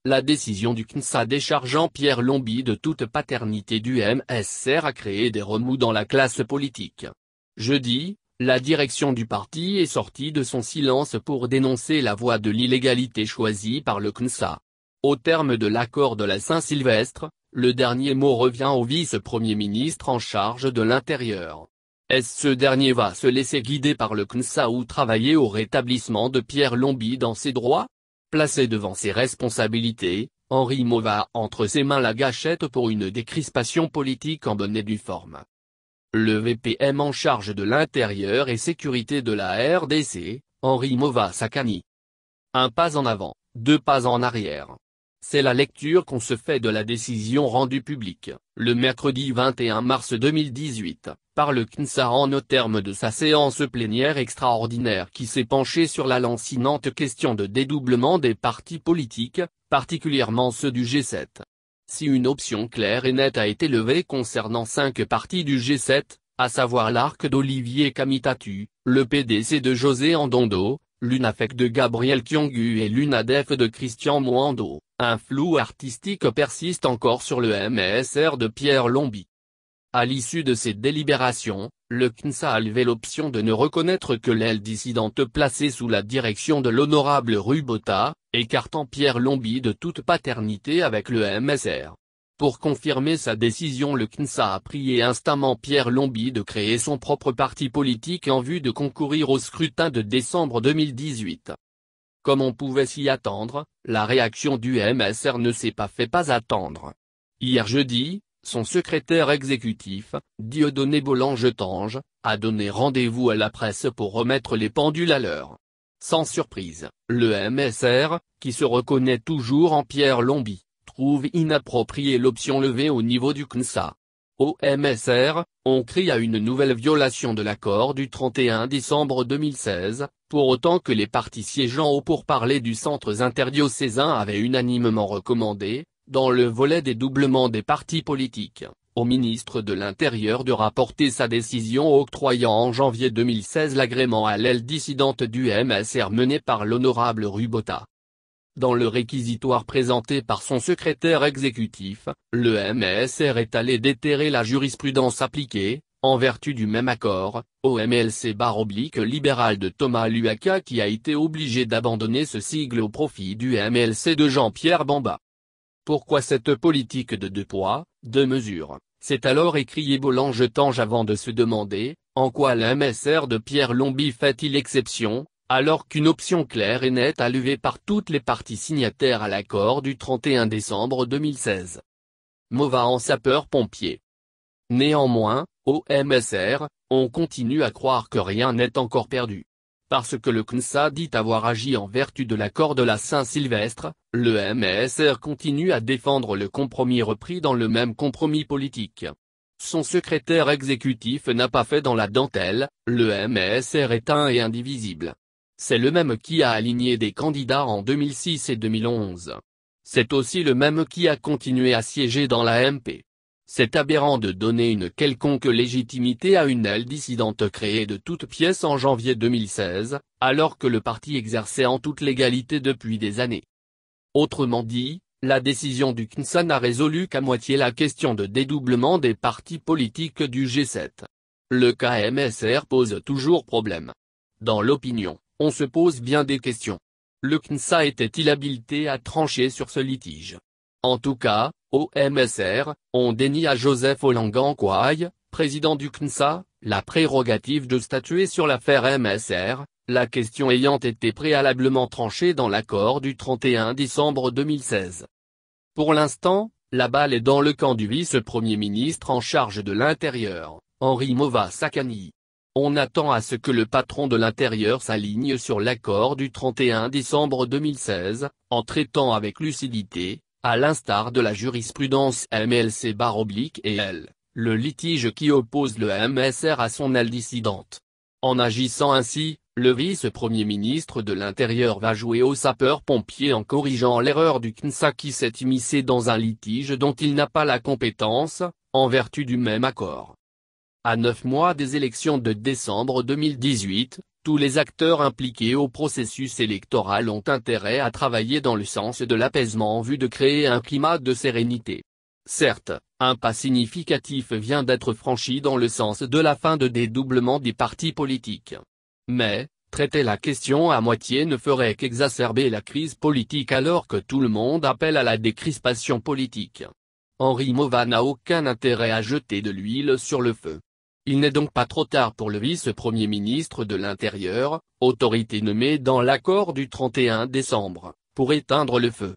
La décision du CNSA déchargeant Pierre Lombi de toute paternité du MSR a créé des remous dans la classe politique. Jeudi, la direction du parti est sortie de son silence pour dénoncer la voie de l'illégalité choisie par le CNSA. Au terme de l'accord de la Saint-Sylvestre, le dernier mot revient au vice-premier ministre en charge de l'Intérieur. Est-ce ce dernier va se laisser guider par le CNSA ou travailler au rétablissement de Pierre Lombi dans ses droits? Placé devant ses responsabilités, Henri Mauva a entre ses mains la gâchette pour une décrispation politique en bonne et due forme. Le VPM en charge de l'intérieur et sécurité de la RDC, Henri Mauva Sakani. Un pas en avant, deux pas en arrière. C'est la lecture qu'on se fait de la décision rendue publique, le mercredi 21 mars 2018, par le CNSA au terme de sa séance plénière extraordinaire qui s'est penchée sur la lancinante question de dédoublement des partis politiques, particulièrement ceux du G7. Si une option claire et nette a été levée concernant 5 partis du G7, à savoir l'ARC d'Olivier Kamitatu, le PDC de José Andondo, l'UNAFEC de Gabriel Kyongu et l'UNADEF de Christian Mwando, un flou artistique persiste encore sur le MSR de Pierre Lombi. À l'issue de ces délibérations, le CNSA a levé l'option de ne reconnaître que l'aile dissidente placée sous la direction de l'honorable Rui Botha, écartant Pierre Lombi de toute paternité avec le MSR. Pour confirmer sa décision, le CNSA a prié instamment Pierre Lombi de créer son propre parti politique en vue de concourir au scrutin de décembre 2018. Comme on pouvait s'y attendre, la réaction du MSR ne s'est pas fait attendre. Hier jeudi, son secrétaire exécutif, Dieudonné Bollange-Tange, a donné rendez-vous à la presse pour remettre les pendules à l'heure. Sans surprise, le MSR, qui se reconnaît toujours en Pierre Lombi, trouve inappropriée l'option levée au niveau du CNSA. Au MSR, on crie à une nouvelle violation de l'accord du 31 décembre 2016, pour autant que les partis siégeant au pourparlers du centre interdiocésain avaient unanimement recommandé, dans le volet des doublements des partis politiques, au ministre de l'Intérieur de rapporter sa décision octroyant en janvier 2016 l'agrément à l'aile dissidente du MSR menée par l'honorable Rui Botha. Dans le réquisitoire présenté par son secrétaire exécutif, le MSR est allé déterrer la jurisprudence appliquée, en vertu du même accord, au MLC-libéral de Thomas Luaka qui a été obligé d'abandonner ce sigle au profit du MLC de Jean-Pierre Bamba. Pourquoi cette politique de deux poids, deux mesures, s'est alors écrié Bollange-Tange avant de se demander, en quoi le MSR de Pierre Lombi fait-il exception, alors qu'une option claire et nette a levé par toutes les parties signataires à l'accord du 31 décembre 2016. Mauva en sapeur-pompier. Néanmoins, au MSR, on continue à croire que rien n'est encore perdu. Parce que le CNSA dit avoir agi en vertu de l'accord de la Saint-Sylvestre, le MSR continue à défendre le compromis repris dans le même compromis politique. Son secrétaire exécutif n'a pas fait dans la dentelle, le MSR est un et indivisible. C'est le même qui a aligné des candidats en 2006 et 2011. C'est aussi le même qui a continué à siéger dans la MP. C'est aberrant de donner une quelconque légitimité à une aile dissidente créée de toutes pièces en janvier 2016, alors que le parti exerçait en toute légalité depuis des années. Autrement dit, la décision du CNSA n'a résolu qu'à moitié la question de dédoublement des partis politiques du G7. Le cas MSR pose toujours problème. Dans l'opinion, on se pose bien des questions. Le CNSA était-il habilité à trancher sur ce litige? En tout cas, au MSR, on dénie à Joseph Olangan Kouaï, président du CNSA, la prérogative de statuer sur l'affaire MSR, la question ayant été préalablement tranchée dans l'accord du 31 décembre 2016. Pour l'instant, la balle est dans le camp du vice-premier ministre en charge de l'Intérieur, Henri Mauva Sakani. On attend à ce que le patron de l'Intérieur s'aligne sur l'accord du 31 décembre 2016, en traitant avec lucidité, à l'instar de la jurisprudence MLC-et le litige qui oppose le MSR à son aile dissidente. En agissant ainsi, le vice-premier ministre de l'Intérieur va jouer au sapeur-pompier en corrigeant l'erreur du CNSA qui s'est immiscé dans un litige dont il n'a pas la compétence, en vertu du même accord. À 9 mois des élections de décembre 2018, Tous les acteurs impliqués au processus électoral ont intérêt à travailler dans le sens de l'apaisement en vue de créer un climat de sérénité. Certes, un pas significatif vient d'être franchi dans le sens de la fin de dédoublement des partis politiques. Mais, traiter la question à moitié ne ferait qu'exacerber la crise politique alors que tout le monde appelle à la décrispation politique. Henri Mauva n'a aucun intérêt à jeter de l'huile sur le feu. Il n'est donc pas trop tard pour le vice-premier ministre de l'Intérieur, autorité nommée dans l'accord du 31 décembre, pour éteindre le feu.